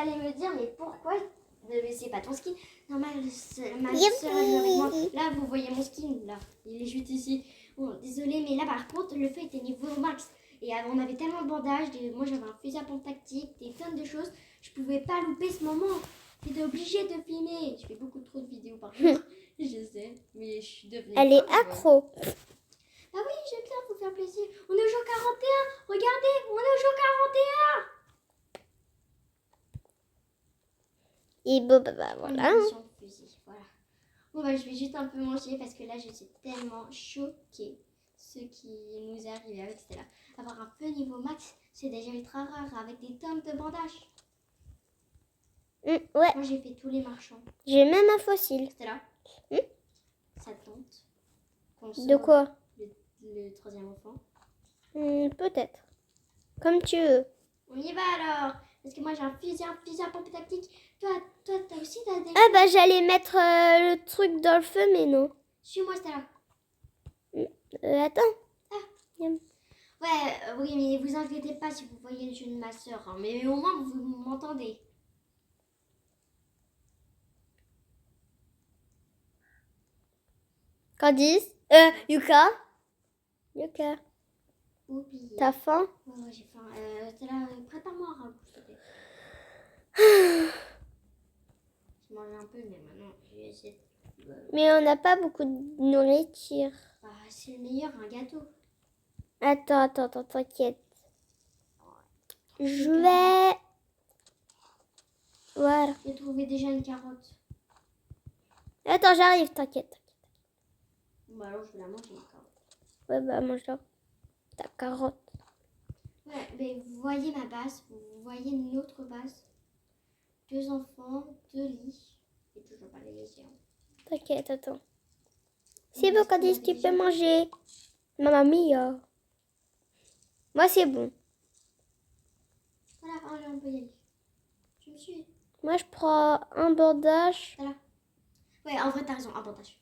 allez me dire, mais pourquoi c'est pas ton skin? Non, ma soeur, elle joue avec moi. Là, vous voyez mon skin, là. Il est juste ici. Bon, désolé, mais là, par contre, le feu était niveau max. Et on avait tellement de bandages. Moi, j'avais un fusil à pompe tactique, des tonnes de choses. Je pouvais pas louper ce moment. J'étais obligée de filmer. Je fais beaucoup trop de vidéos, par contre. Je sais, mais je suis devenue... Elle est accro. Ah oui, j'aime bien vous faire plaisir. On est au jour 41. Regardez, on est au jour 41. Et bon, bah voilà. Voilà. Bon, bah, je vais juste un peu manger parce que là, je suis tellement choquée. Ce qui nous est arrivé avec Stella. Avoir un feu niveau max, c'est déjà ultra rare avec des tonnes de bandages. Ouais. Moi, j'ai fait tous les marchands. J'ai même un fossile. Stella, ça te tente qu'on De sauve quoi? le troisième enfant? Peut-être. Comme tu veux. On y va alors. Parce que moi, j'ai un fusil à pompe tactique. Toi, t'as aussi des... Ah bah j'allais mettre le truc dans le feu, mais non. Suis-moi, Stella. Attends. Ouais, oui, mais vous inquiétez pas si vous voyez le jeu de ma soeur. Hein, mais au moins, vous m'entendez. Candice. Yuka. Yuka. Oubliez. T'as faim? Ouais, j'ai faim. Stella, prépare-moi un ragoût, s'il te plaît. Je mangeais un peu, mais maintenant, je vais essayer. Mais on n'a pas beaucoup de nourriture. Bah, c'est le meilleur, un gâteau. Attends, t'inquiète. Je vais... Voilà. J'ai trouvé déjà une carotte. Attends, j'arrive, t'inquiète. Bah alors, je vais la manger, une carotte. Ouais, bah mange-la. Ta carotte. Ouais, mais vous voyez ma base, vous voyez notre base. 2 enfants, 2 lits. Et toujours pas les laisser. T'inquiète, attends. C'est bon, Candice, tu peux manger. Mamma mia. Moi, c'est bon. Voilà, allez, on peut y aller. Tu me suis? Moi, je prends un bandage. Voilà. Ouais, en vrai, t'as raison, un bandage.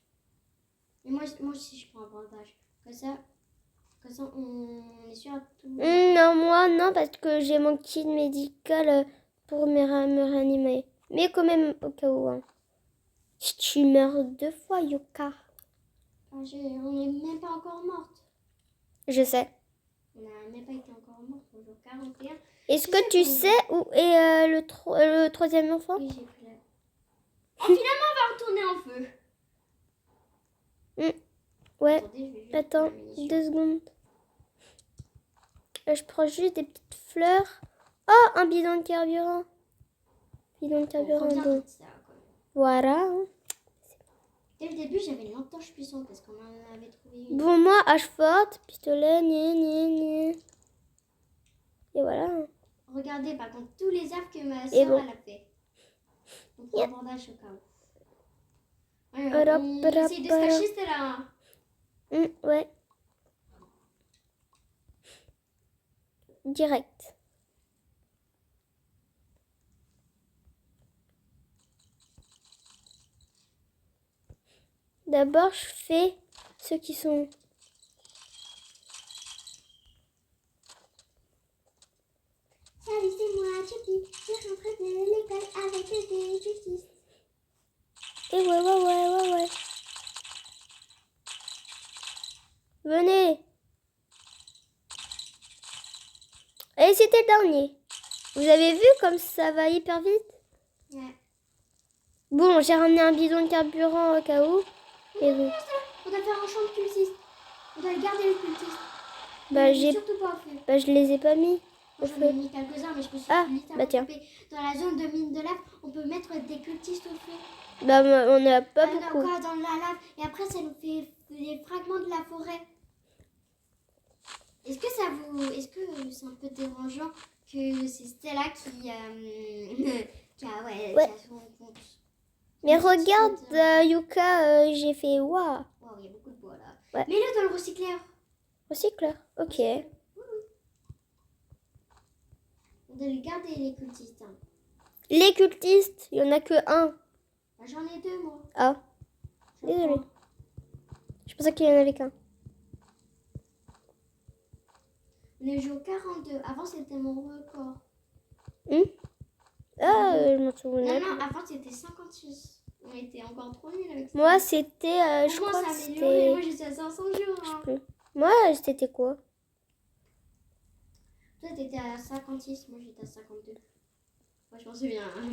Mais moi aussi, je prends un bandage. Comme ça, on est sûr à tout. Non, moi, non, parce que j'ai mon kit médical pour me réanimer. Mais quand même, au cas où. Hein. Si tu meurs 2 fois, Yuka. On n'est même pas encore morte. Je sais. On n'a même pas été encore morte au jour 41. Est-ce que tu sais où est le troisième enfant? Oui, j'ai pris la... Oh, finalement, on va retourner en feu. Ouais. Attendez, je vais juste Attends, prendre la munition. 2 secondes. Je prends juste des petites fleurs. Oh, un bidon de carburant. Bidon de carburant, Bon, bon. ça, quand même. Voilà. Hein. Dès le début, j'avais une lampe torche puissante parce qu'on en avait trouvé une. Bon, moi, hache forte, pistolet, Et voilà. Hein. Regardez, par contre, tous les arbres que ma Et soeur bon. elle a fait. On prend un bandage au cas où. Ouais, Hop, on hop, essaye de se cacher, c'était là. Ouais. Direct. D'abord, je fais ceux qui sont... Salut, c'est moi, Chucky. Je rentre de l'école avec des justices. Et ouais. Venez. Et c'était le dernier. Vous avez vu comme ça va hyper vite? Ouais. Bon, j'ai ramené un bidon de carburant au cas où. Et bon. On doit faire un champ de cultistes. On doit garder les cultistes. Bah, Mais surtout pas au feu. Bah, je les ai pas mis. Moi, j'en ai mis quelques-uns, mais je me suis littéralement tiens. trompée. Dans la zone de mine de lave, on peut mettre des cultistes au feu. Bah, on n'a pas beaucoup. Quoi, dans la lave. Et après, ça nous fait des fragments de la forêt. Est-ce que c'est un peu dérangeant que c'est Stella qui a son compte? Mais regarde, Yuka, j'ai fait waouh. Wow, il y a beaucoup de bois là. Ouais. Mets-le dans le recycleur. Recycleur, ok. Oui. On doit les garder, les cultistes. Hein. Les cultistes, il n'y en a que un. Bah, j'en ai 2, moi. Ah, désolé. Je pensais qu'il y en avait qu'un. On est joué au 42. Avant, c'était mon record. Ah, te souvenez? Non, avant c'était 56. On était encore trop nuls avec ça. Moi, c'était... Au je moins, crois ça que a amélioré. c'était... Moi, j'étais à 500 jours. Hein. plus. Moi, c'était quoi? Toi, t'étais à 56. Moi, j'étais à 52. Moi, je m'en souviens. Moi,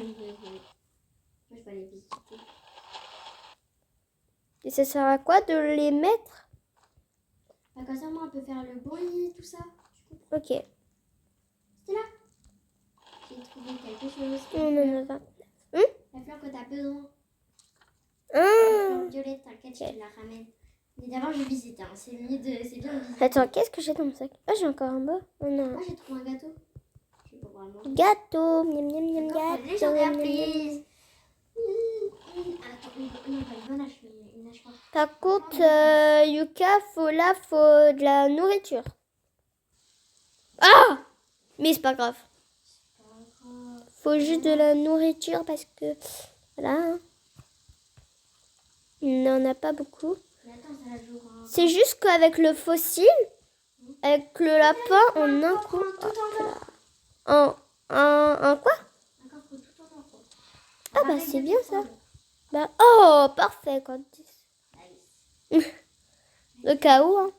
je vais aller visiter. Et ça sert à quoi de les mettre? Bah, comme ça, moi, on peut faire le bruit, tout ça. Ok. C'était là. J'ai trouvé quelque chose. On en a 20. La fleur que t'as besoin. Ah. La fleur violette, t'inquiète, je te la ramène. Mais d'abord, je visite. Hein. C'est mieux de... C'est bien de visiter. Attends, qu'est-ce que j'ai dans mon sac? Ah, j'ai encore un bas. Oh non. Moi, j'ai trouvé un gâteau. Je vais pouvoir le manger. Gâteau. Miam, miam, miam, D'accord, gâteau. légendaire, miam, miam, miam. please. Attends, non, pas une bonne hache, mais une hache forte. Par contre, Yuka, faut de la nourriture. Ah! Mais c'est pas grave. Faut juste de la nourriture parce que... Voilà. Il n'en a pas beaucoup. Mais attends, ça la joue. Hein. C'est juste qu'avec le fossile, avec le lapin, on a... Tout en or. Un quoi? Un coffre tout en or. Ah bah c'est bien ça. Bah, oh, parfait, Candice. Nice. Le cas où, hein.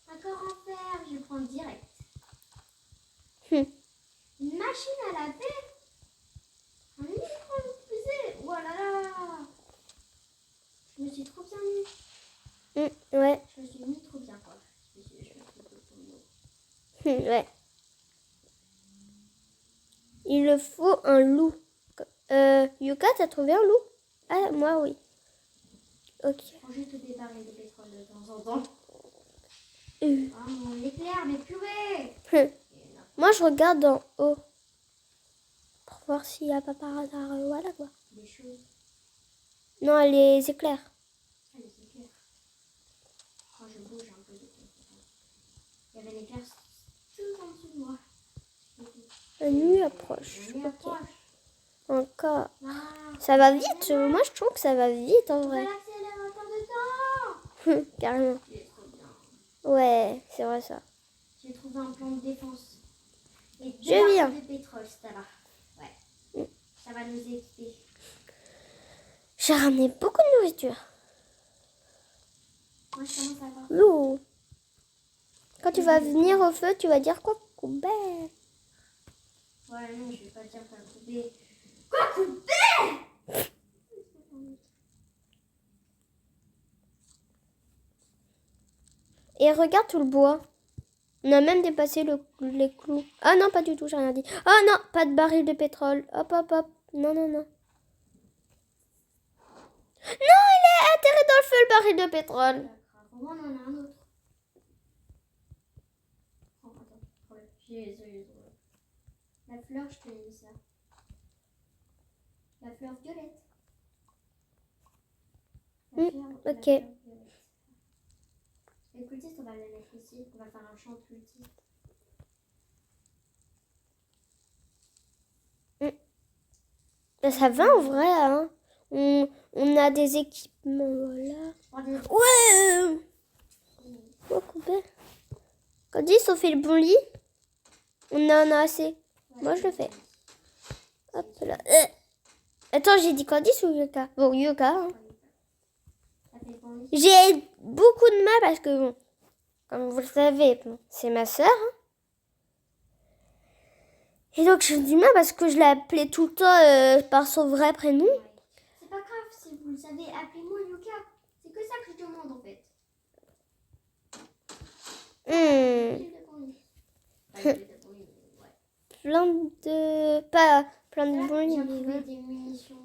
Un corps en fer, je prends direct. Hum. Une machine à laver. Un micro-fusée. Oh là là. Je me suis trop bien mis. Ouais. Je me suis mis trop bien, quoi. Ouais. Il le faut un loup. Yuka, t'as trouvé un loup? Ah, moi, oui. Ok. Faut juste des barils de pétrole de temps en temps. Ah, mon éclair, mais purée. Moi, je regarde en haut. Pour voir s'il n'y a pas par hasard. Voilà, quoi. Des choses. Non, les éclairs. Ah, les éclairs. Quand je bouge un peu de temps en temps. Il y avait l'éclair tout en dessous de moi. La nuit approche. La nuit approche. Encore. Ah, Ça va vite. Moi, je trouve que ça va vite, en vrai. l'accélérateur de temps. Carrément. Il est trop bien. Ouais, c'est vrai, ça. J'ai trouvé un plan de défense. Et Je viens. de pétrole, c'est là. Ouais. Ça va nous équiper. J'ai ramené beaucoup de nourriture. Moi, je commence à avoir. L'eau. Quand tu vas venir au feu, tu vas dire quoi? Couper. Ouais, non, je vais pas dire t'as coupé. Quoi, couper? Et regarde tout le bois. On a même dépassé les clous. Ah non, pas du tout, j'ai rien dit. Ah non, pas de baril de pétrole. Hop, hop, hop. Non, non, non. Non, il est atterré dans le feu, le baril de pétrole. Pour moi, on en a un autre. Oh, attends. Ouais, j'ai la fleur, je te dis ça. La fleur violette. La fleur, la ok. fleur violette. Le cultiste, on va le mettre ici. On va faire un champ de cultiste. Ben, ça va en vrai, hein. On a des équipements, voilà. Ouais. Oh, couper. Quand on fait le bon lit, on en a assez. Moi, je le fais. Hop là. Attends, j'ai dit Candice ou Yuka? Bon, Yuka. Hein. J'ai beaucoup de mal parce que, bon, comme vous le savez, bon, c'est ma soeur. Hein. Et donc, j'ai du mal parce que je l'appelais tout le temps par son vrai prénom. C'est pas grave, si vous le savez, appelez-moi Yuka. C'est que ça que je demande en fait. Plein de... Pas plein de bons J'ai trouvé des munitions.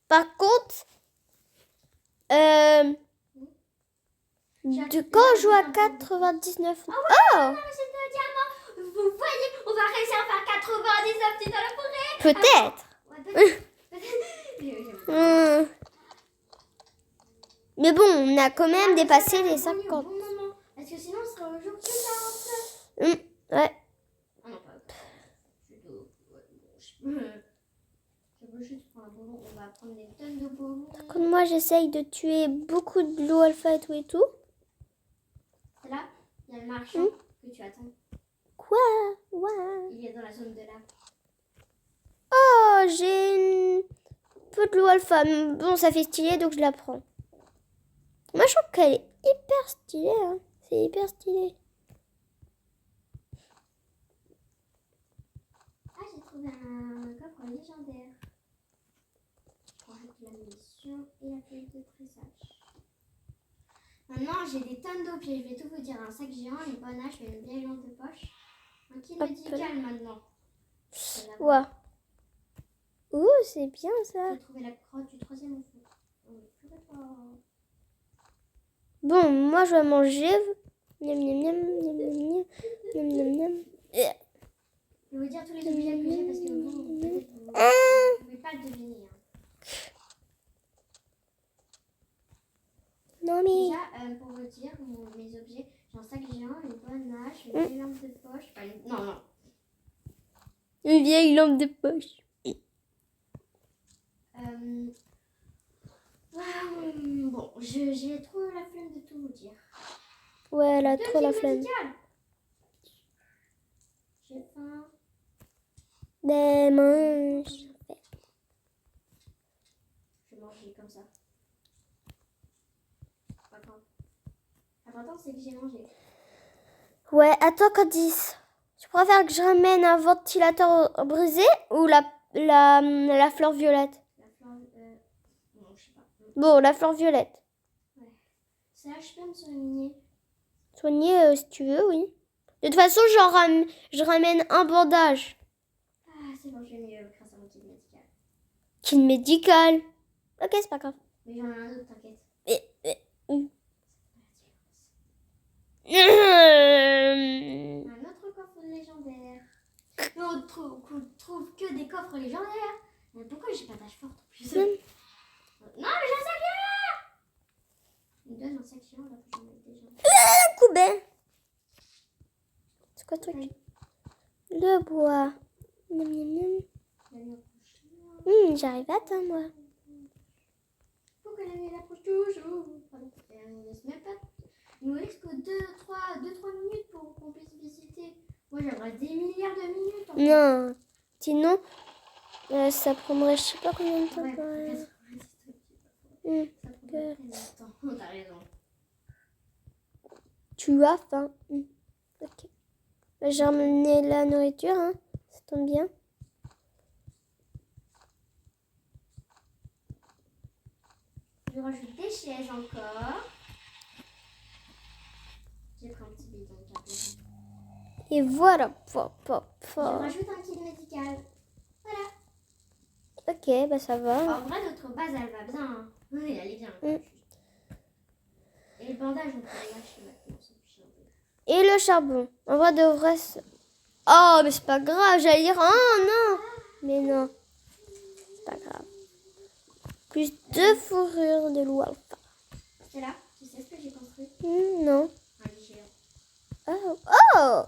Par contre, quand on joue à 99... Oh, ouais, non, mais c'est un diamant. Vous voyez, on va réussir à faire 99 petits dans la forêt. Peut-être. Ouais, peut-être. Mais bon, on a quand même dépassé les 50. Bon moment. Parce que sinon, ce serait au jour que 49. Ouais. Ah non, pas. On va prendre des tonnes de bonbons. Par contre, moi, j'essaye de tuer beaucoup de loups alpha et tout et tout. C'est là, il y a le marchand que tu attends. Quoi? Ouais. Il est dans la zone de lave. Oh, j'ai une peu de l'eau alpha. Bon, ça fait stylé, donc je la prends. Moi, je trouve qu'elle est hyper stylée. Hein. C'est hyper stylé. Ah, j'ai trouvé un coffre légendaire. Avec la munition et la feuille de pressage. Maintenant, j'ai des tonnes d'eau, puis je vais tout vous dire. Un sac géant, une bonne hache, une vieille lampe de poche. Un kit médical maintenant. Ouais. Ouh, c'est bien ça. J'ai trouvé la crotte du 3e enfant. Bon, moi, je vais manger. Miam, miam, miam, miam, miam, miam, miam, miam, miam. Je vais vous dire tous les objets que j'ai parce que vous, peut-être, vous ne pouvez pas le deviner. Hein. Non, mais... Déjà, pour vous dire, mes objets, j'ai un sac géant, une bonne hache, une vieille lampe de poche. Enfin, non. Une vieille lampe de poche. Bon, j'ai trop la flemme de tout vous dire. Ouais, elle a trop la flemme. J'ai faim. Des manches. Je vais manger comme ça. Pas grave. L'important, c'est que j'ai mangé. Ouais, attends, Candice. Tu préfères que je ramène un ventilateur brisé ou la fleur violette? La fleur, non, je sais pas. Bon, la fleur violette. Ouais. Ça, je peux me soigner. Soigner si tu veux, oui. De toute façon, je ramène un bandage. Ah, c'est bon, je vais mieux grâce à mon kit médical. Kit médical. Ok, c'est pas grave. Mais j'en ai un autre, t'inquiète. Un autre coffre légendaire. Mais on trouve que des coffres légendaires. Mais pourquoi j'ai pas d'âge forte en plus? Non, mais j'ai un sac géant. Il me donne un sac géant là que j'en ai déjà. Coubin. C'est quoi ce truc? Le bois. Miam, miam, miam. J'arrive à temps, moi. Pourquoi la nuit approche toujours? Pardon. On ne laisse même pas. Il nous reste que 2-3 minutes pour qu'on puisse visiter. Moi j'aimerais des milliards de minutes. En fait. Non. Sinon, ça prendrait je sais pas combien de temps. Ouais, ça prendrait très longtemps. T'as raison. Tu as faim. Ok. J'ai ramené la nourriture, hein. Ça tombe bien. Je rajoute des chaises encore. J'ai pris un petit bidon de café. Et voilà. Je rajoute un kit médical. Voilà. Ok, bah ça va. En vrai, notre base, elle va bien. Hein. Oui, elle est bien. Et le bandage, on peut le lâcher maintenant. Et le charbon. En vrai, de vrai... Oh, mais c'est pas grave. J'allais dire... Oh, non. Mais non. C'est pas grave. Plus 2 fourrures de loup alpha. C'est là. Tu sais ce que j'ai construit? Non. Un lit géant. Oh.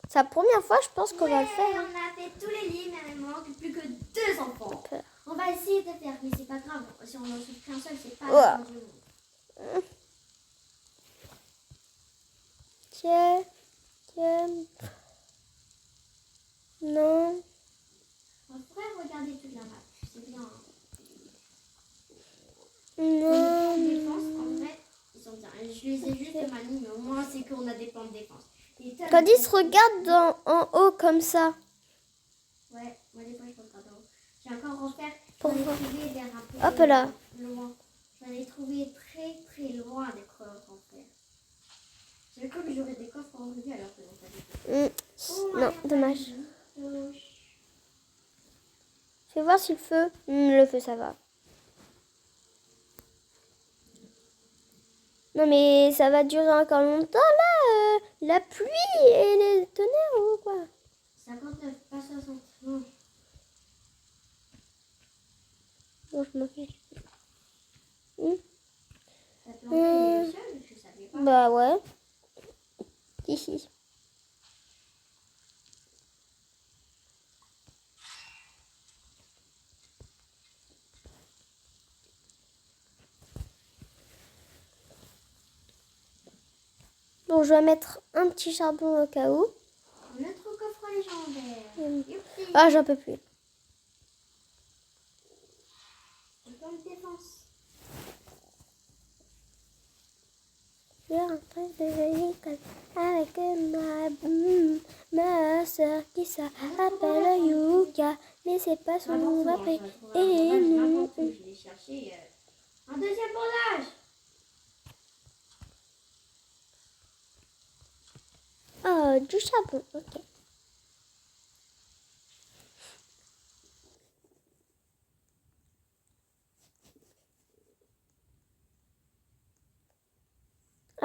C'est la première fois, je pense qu'on va le faire. On a fait tous les lits, mais il ne manque plus que 2 enfants. On va essayer de faire, mais c'est pas grave. Si on n'en trouve qu'un seul, c'est pas la fin du monde. Tiens. Non. On pourrait regarder toute la map. C'est bien. Non. Les défenses, en vrai, ils sont bien. Je les ai juste maniés, mais au moins, c'est qu'on a des plans de défense. Candice, regarde en haut comme ça. Ouais, moi des fois je regarde en haut. J'ai encore refaire. Pour J'en ai voir. trouvé vers un peu Hop là. loin. J'en ai trouvé très très loin des coffres en fer. J'ai cru que j'aurais des coffres en rubis alors que non, pas du tout. Non, dommage. Fais voir si le feu. Le feu, ça va. Non, mais ça va durer encore longtemps, là. La pluie et les tonnerres, ou quoi? 59, pas 60. Non. Bon, je m'en fiche. T'as planté le sol, je savais pas. Bah, ouais. Ici. Bon, je vais mettre un petit charbon au cas où. Notre coffre légendaire. Ah, j'en peux plus. Plan de défense. Je rentre de l'école avec ma soeur qui s'appelle Yuka, mais c'est pas son nom après. Et nous. Je vais chercher un deuxième bandage. Oh, du charbon, ok.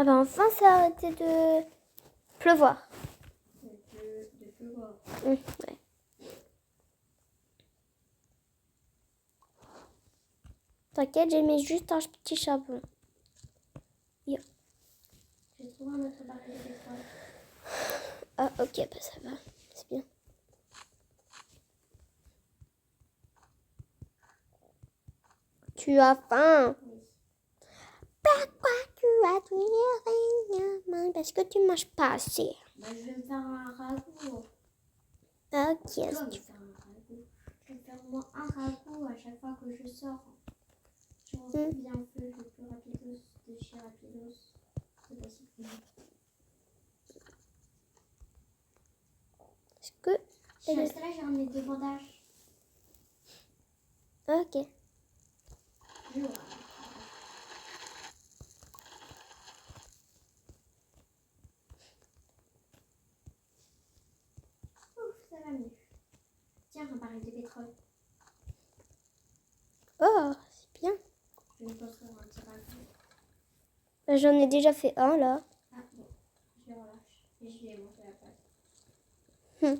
Ah bah enfin, ça a arrêté de pleuvoir. De pleuvoir. Ouais. T'inquiète, j'ai mis juste un petit charbon. J'ai trouvé un autre baril de pétrole. Ah ok, bah ça va, c'est bien. Tu as faim? Oui. Pourquoi tu as tout rien? Parce que tu manges pas assez. Bah, je vais me faire un ragoût. Ok, Je dois si me tu faire un ragoût. Je vais faire au moins un ragoût à chaque fois que je sors. Je rentre bien au feu, le plus rapidos de chez Rapidos. C'est possible. Est-ce que... Je suis restée là, j'ai ramené 2 bandages. Ok. Je vois. Ouf, ça va mieux. Tiens, un baril de pétrole. Oh, c'est bien. Je vais me construire un petit ragoût. Bah, j'en ai déjà fait un là. Ah bon, je le relâche. Et je vais monter la place.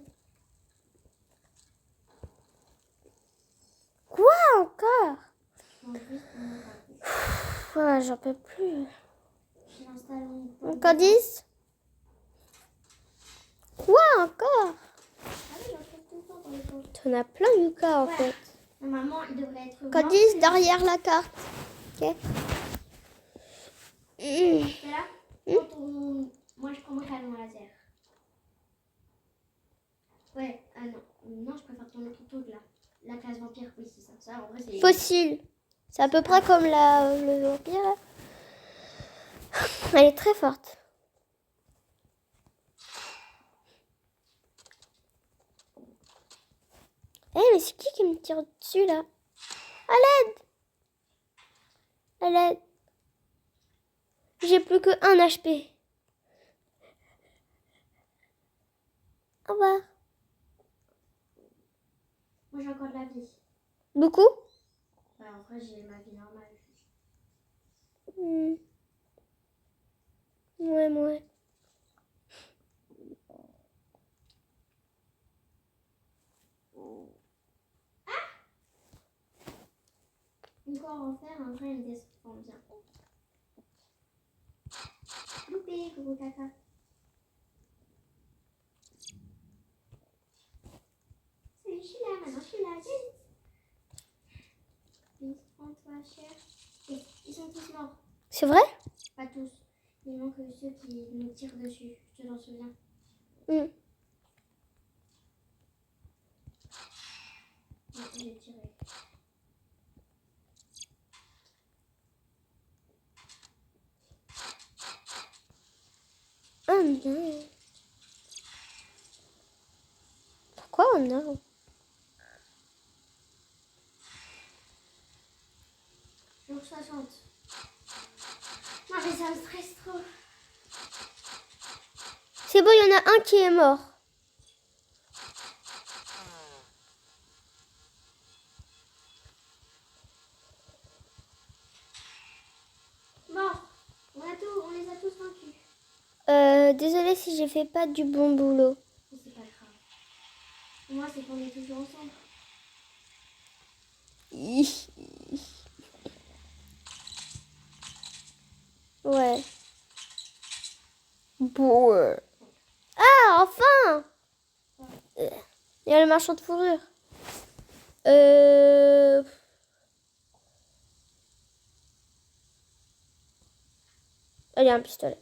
Quoi encore? Je mange juste mon ragoût. Ouais, j'en peux plus. Je l'installe en point de Encore défense. 10? Quoi encore? Ah oui, j'en trouve tout le temps dans les poches. T'en as plein, Yuka, en Ouais. fait. Normalement, il devrait être. Encore moins 10 que- derrière la carte. Ok. C'est là quand on... Moi, je prends mon canon laser. Ouais, ah non. Non, je préfère ton autre truc là. La classe vampire, oui, c'est ça. Ça, en vrai, c'est. Fossile. C'est à peu près comme le vampire. Elle est très forte. Eh, mais c'est qui me tire dessus là? À l'aide! À l'aide! J'ai plus que 1 HP. Au revoir. Moi, j'ai encore de la vie. Beaucoup? Bah, en vrai, j'ai ma vie normale. Ouais, ouais. Une fois en faire, un vrai, elle me défend bien. Loupé, gros caca. Salut, je suis là, maintenant je suis là. Vite, prends-toi, cher. Et ils sont tous morts. C'est vrai? Pas tous. Il manque ceux qui nous tirent dessus. Je t'en souviens. Mm. Ouais, j'ai tiré. Oh non. Pourquoi oh non? Jour 60. Non, mais ça me stresse trop. C'est bon, il y en a un qui est mort. Mort. On les a tous vaincus. Désolée si j'ai fait pas du bon boulot. Mais c'est pas grave. Moi, c'est qu'on est toujours ensemble. Ouais. Bon. Ah, enfin! Il y a le marchand de fourrure. Allez, un pistolet.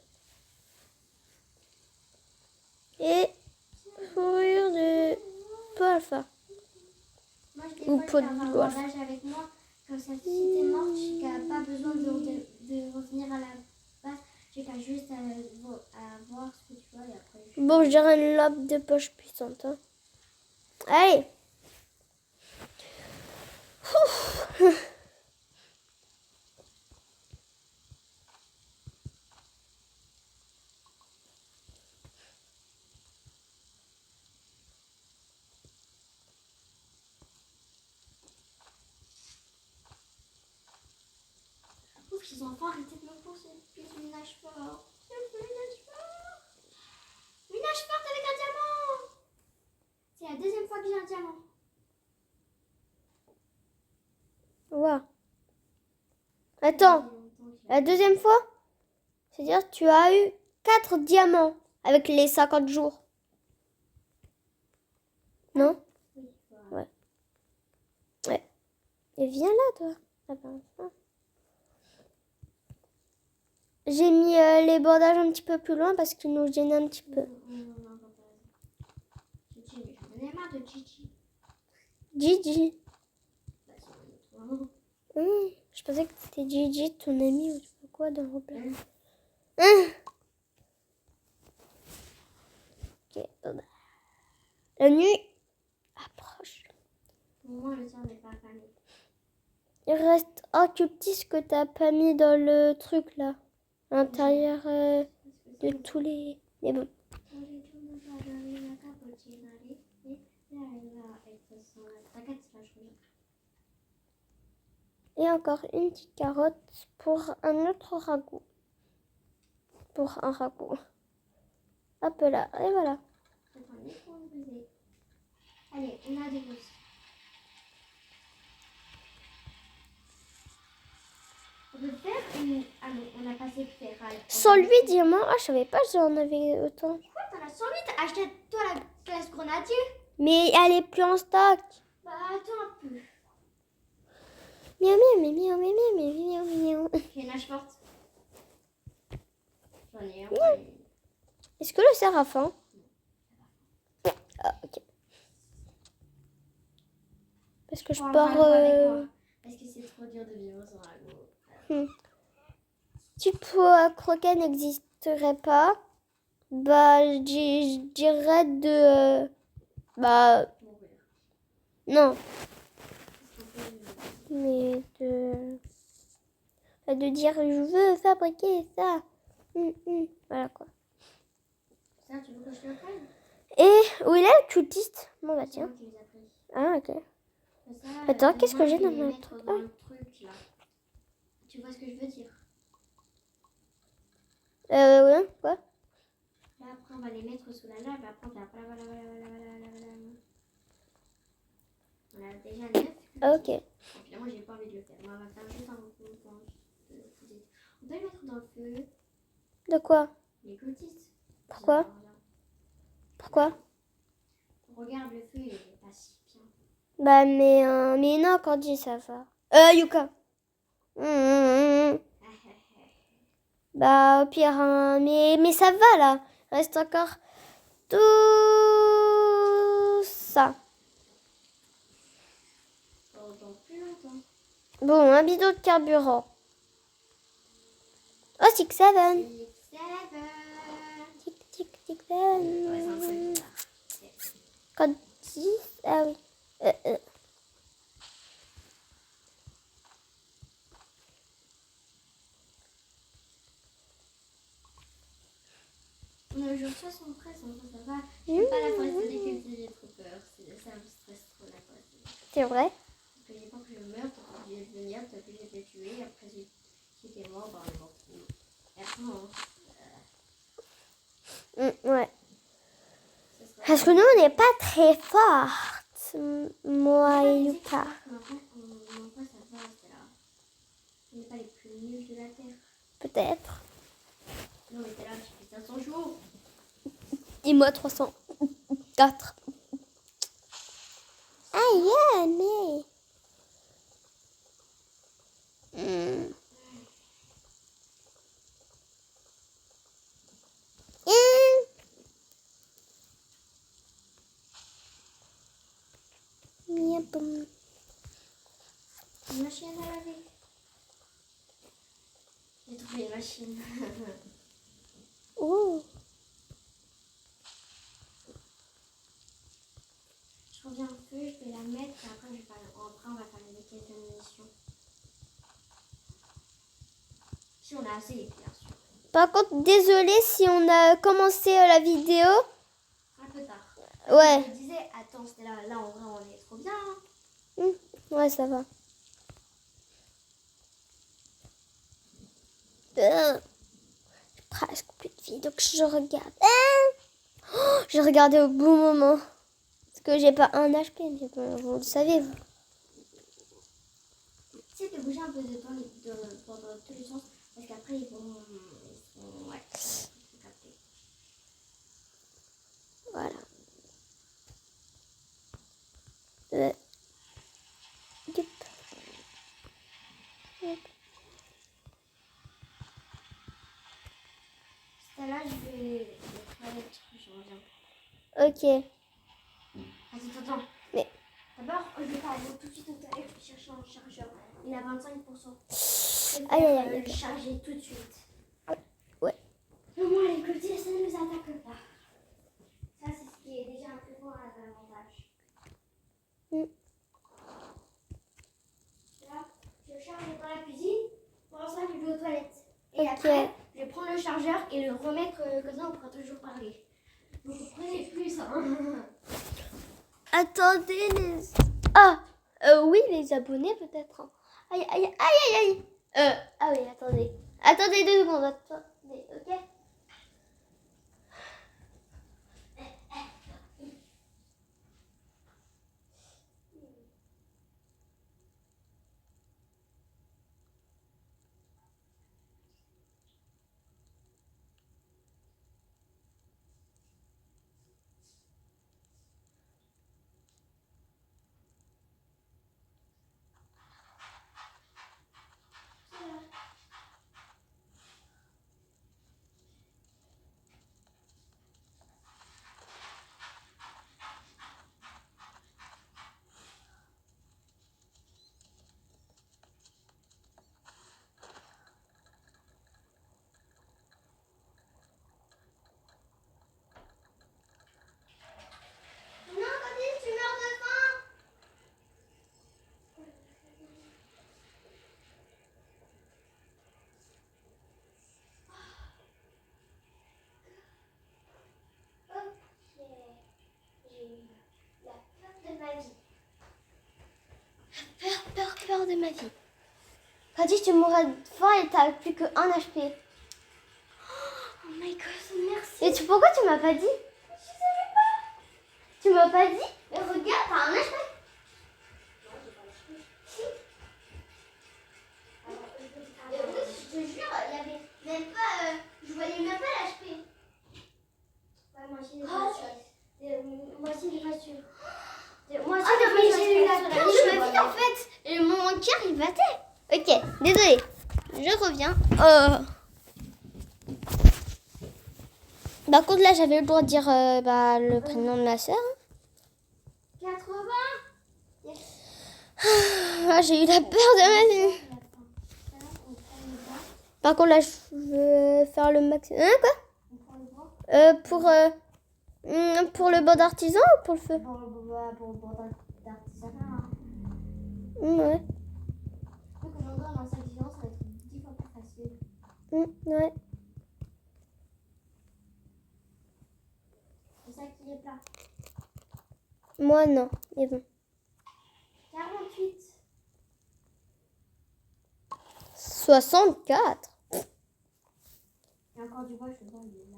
Et fourrure de Peu alpha. Moi, des Ou fois, je pot garde de un golf. bandage avec moi. Comme ça, si t'es morte, tu n'as pas besoin de revenir à la base. Tu as juste à voir ce que tu vois et après. Bon, je dirais une lampe de poche puissante. Hein. Allez. Ouf. Ouf, les enfants, arrêtez de me pousser. Je suis nage fort. Je veux une nage fort. Une nage forte avec un diamant. C'est la deuxième fois que j'ai un diamant. Wow. Attends, la deuxième fois, c'est-à-dire que tu as eu 4 diamants avec les 50 jours. Non? Oui, voilà. Ouais. Ouais. Et viens là, toi. Ah ben, enfin. J'ai mis les bordages un petit peu plus loin parce qu'ils nous gênent un petit peu. Non, papa. Chichi, mais j'en ai marre de Chichi. Gigi. Bah, c'est toi. Je pensais que c'était Gigi, ton ami ou je sais pas quoi dans le plat. Ok, bon. La nuit approche. Pour moi, le tien n'est pas famille. Il reste un cultiste que t'as pas mis dans le truc là. À l'intérieur de tous les... Mais bon. Et encore une petite carotte pour un autre ragoût. Pour un ragoût. Hop là, et voilà. Allez, on a des roses. On peut faire une... Ah non, on a passé de ferraille. 108 diamants. Ah, je savais pas que j'en avais autant. Quoi, t'en as 108? Achète-toi la classe grenadier. Mais elle est plus en stock. Bah, attends un peu. Miaou, miaou, miaou, miaou, miaou, miaou, miaou. J'ai une nage forte. J'en ai un. Est-ce que le cerf a faim? Ah, ok. Parce que je Prends un pars... ragoût avec moi. Parce que c'est trop dur de vivre sans ragoût. Si pour croquet n'existerait pas, bah je dirais de... bah Mourir. non, Parce qu'on peut- mais de dire je veux fabriquer ça. Voilà quoi. Ça, tu veux que je te le prenne? Et où il est le cultiste? Bon bah C'est tiens. moi qui les ai pris. Ah ok. Ça, Attends, qu'est-ce que moi, j'ai je vais dans les ma mettre truc? dans le truc là. Tu vois ce que je veux dire? Ouais, quoi? Là, après, on va les mettre sous la lave. Après, on va... On a déjà 9. Ok. Et puis là, moi, j'ai pas envie de le faire. Moi, on va faire juste un regroupement. On peut les mettre dans le feu. De quoi? Les cultistes. Pourquoi? Pourquoi? Regarde, le feu, il est pas si bien. Bah mais non, Candy, ça va. Yuka. Bah au pire, hein, mais ça va là. Reste encore tout ça. Dans plus longtemps. Bon, un bidon de carburant. Oh, 6, 7. 7. Tic, tic, tic, 7. Ouais, c'est un truc là. Code 10. Ah oui. On est au jour 73, en vrai, ça va. Je fais pas la forêt des cultives, j'ai trop peur. Ça me stresse trop la forêt. C'est vrai? Parce que j'ai peur que je meure, t'as obligé de venir, t'as obligé de les tuer. Après, si t'es mort, bah, on est mort. Et après, Ouais. ça sera... Parce que nous, on n'est pas très fortes. Moi et Yuka. Mais après, ça va, c'est là. On n'est pas les plus nuls de la Terre. Peut-être. Non, mais t'es là, tu fais 500 jours. Et moi, 304. Aïe, mais... Une machine à laver. J'ai trouvé une machine. Oh. Je reviens un peu, je vais la mettre et après, on va faire les caisses de munitions. Si on a assez, bien sûr. Par contre, désolé si on a commencé la vidéo. Un peu tard. Ouais. Je me disais, attends, c'était là en vrai, on est trop bien. Ouais, ça va. J'ai presque plus de vidéos que je regarde. Oh, j'ai regardé au bon moment. Parce que j'ai pas un HP, mais bon, vous le savez. Vous. Tu sais, de bouger un peu de temps dans tous les sens. Parce qu'après, ils vont. Ouais. Voilà. Yup. Yup. Là, je vais aller je reviens. Ok. Attends. Mais. D'abord, je vais pas aller tout de suite au toilette chercher un chargeur. Il a 25%. Aïe, aïe, aïe. Le charger tout de suite. Ouais. Au moins, les côtés, ça ne nous attaque pas. Ça, c'est ce qui est déjà un plus grand avantage. Là, je charge dans la cuisine. Pour ça, je vais aux toilettes. Et après, je vais prendre le chargeur et le remettre comme ça, on pourra toujours parler. Donc, vous prenez plus, hein. Attendez les... Ah oui, les abonnés peut-être. Aïe, aïe, aïe, aïe, aïe. Ah oui, attendez. Attendez 2 secondes. Attendez, ok. Non, Candice, tu meurs de faim. Ok. J'ai eu la peur de ma vie. Peur de ma vie. Candice, tu mourras de faim et t'as plus que 1 HP. Oh my god, merci. Et pourquoi tu m'as pas dit? Je savais pas. Tu m'as pas dit? Mais regarde, t'as un HP. Non, j'ai pas HP. Si. Alors, oui, je te jure, il y avait même pas. Je voyais même pas l'HP. Ouais, moi aussi, moi aussi, j'ai pas su. Moi aussi, j'ai eu la peur de ma vie en fait. Et mon cœur il battait. Ok, désolé. Je reviens. Par contre là j'avais le droit de dire le prénom de ma soeur. 80. Ah, j'ai eu la peur de ma vie. Par contre là je veux faire le maximum. Hein, quoi pour le banc d'artisan ou pour le feu? Pour d'artisanat. Ouais. Donc aujourd'hui, on a un sac différent, ça va être 10 fois plus facile. Ouais. C'est ça qui est plat. Moi non, mais bon. 48. 64. Il y a encore du bois, je le vois, il est là.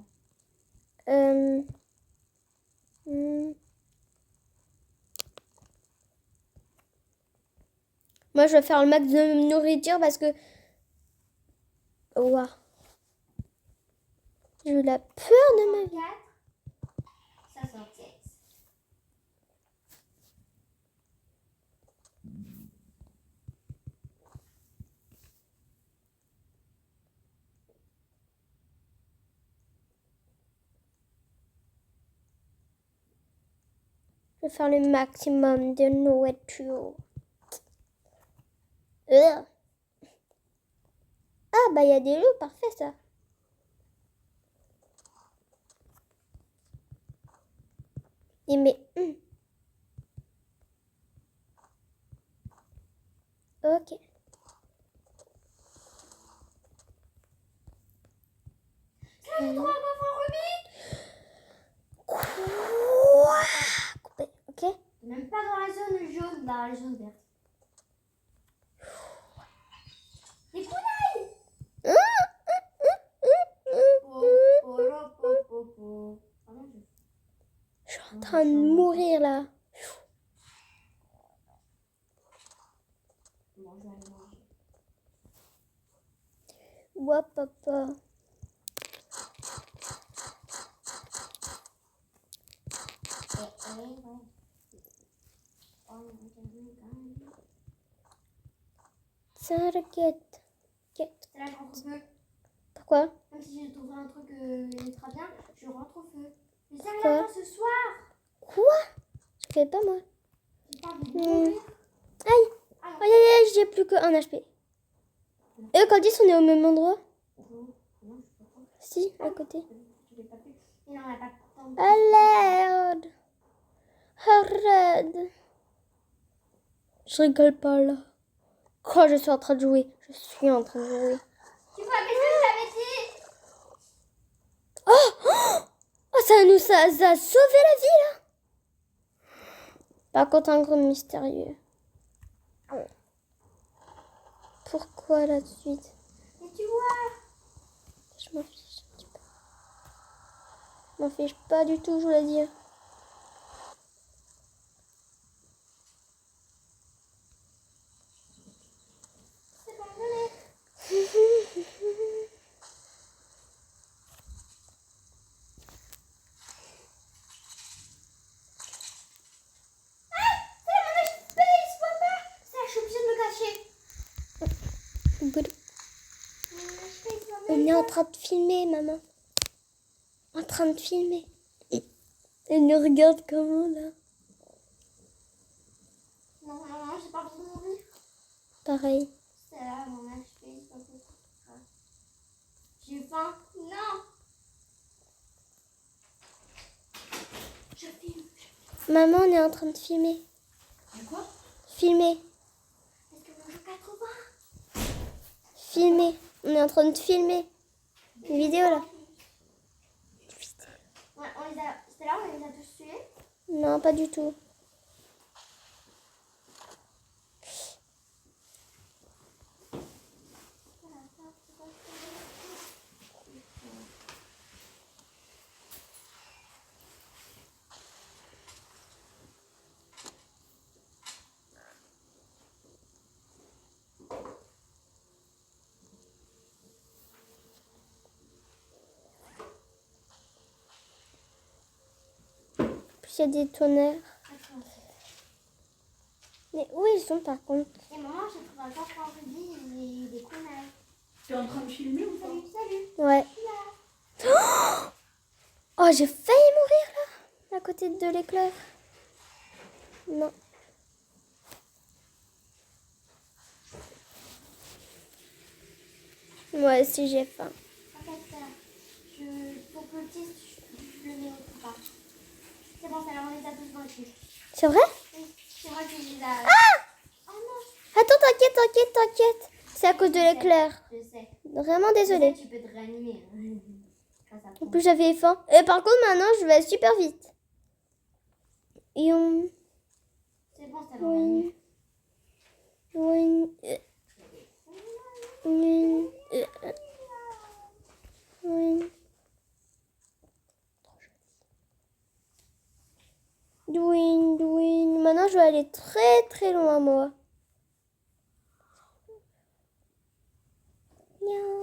Moi, je vais faire le max de nourriture parce que... Ouah. J'ai eu la peur de ma vie. 67. Je vais faire le maximum de nourriture. Ah, bah, il y a des loups, parfait, ça. Et mais... Ok. Quoi? Coupé, ok. Même pas dans la zone jaune, dans la zone verte. Des kunai. Je suis en train de mourir là. Bon, je vais aller manger. Ouais, papa. T'inquiète. C'est là que je rentre au feu. Pourquoi? Même si j'ai trouvé un truc très bien, je rentre au feu. Mais ça Quoi? regarde pas ce soir. Quoi? Je fais pas moi. J'ai pas envie de mourir. Aïe. Ah non. Aïe, aïe, aïe, j'ai plus que 1 HP. Et quand ils on est au même endroit? Non, je sais pas. Si, à côté. Je l'ai pas fait. Et non, on n'a pas tant de Alerte. Arrête. Je rigole pas là. Quand je suis en train de jouer, je suis en train de jouer. Tu vois, qu'est-ce que je t'avais dit? Oh, ça a sauvé la vie là. Par contre, un gros mystérieux. Pourquoi là tout de suite? Mais tu vois. Je m'en fiche un petit peu. Je m'en fiche pas du tout, je voulais dire. C'est bon, je l'ai. On est en train de filmer, maman. En train de filmer. Elle nous regarde comment là? Non, j'ai pas envie de mourir. Pareil. C'est là, mon HP, c'est pas possible. J'ai faim. Non. Je filme. Maman, on est en train de filmer. De quoi? Filmer. Est-ce que mon jeu 80? Filmer. On est en train de filmer. Une vidéo là. Ouais, c'était là, on les a tous tués. Non, pas du tout. Il y a des tonnerres. Mais où ils sont par contre? Et maman, j'ai trouvé un coffre en rubis et des kunai. Tu es en train de filmer ou pas? Salut. Ouais. Oh, j'ai failli mourir là, à côté de l'éclair. Non. Moi aussi j'ai faim. En fait, pour que le petit, je le mets autre part. C'est bon, ça là, on les a tous vaincus. C'est vrai? Oui, c'est moi qui les ai. Ah! Oh non! Attends, t'inquiète. C'est à cause de l'éclair. Je sais. Vraiment désolée. Tu peux te réanimer. Grâce à En toi. plus j'avais faim. Et par contre maintenant je vais super vite. Et on... C'est bon, ça va réanimer. Douine. Maintenant je vais aller très très loin moi. Miaou.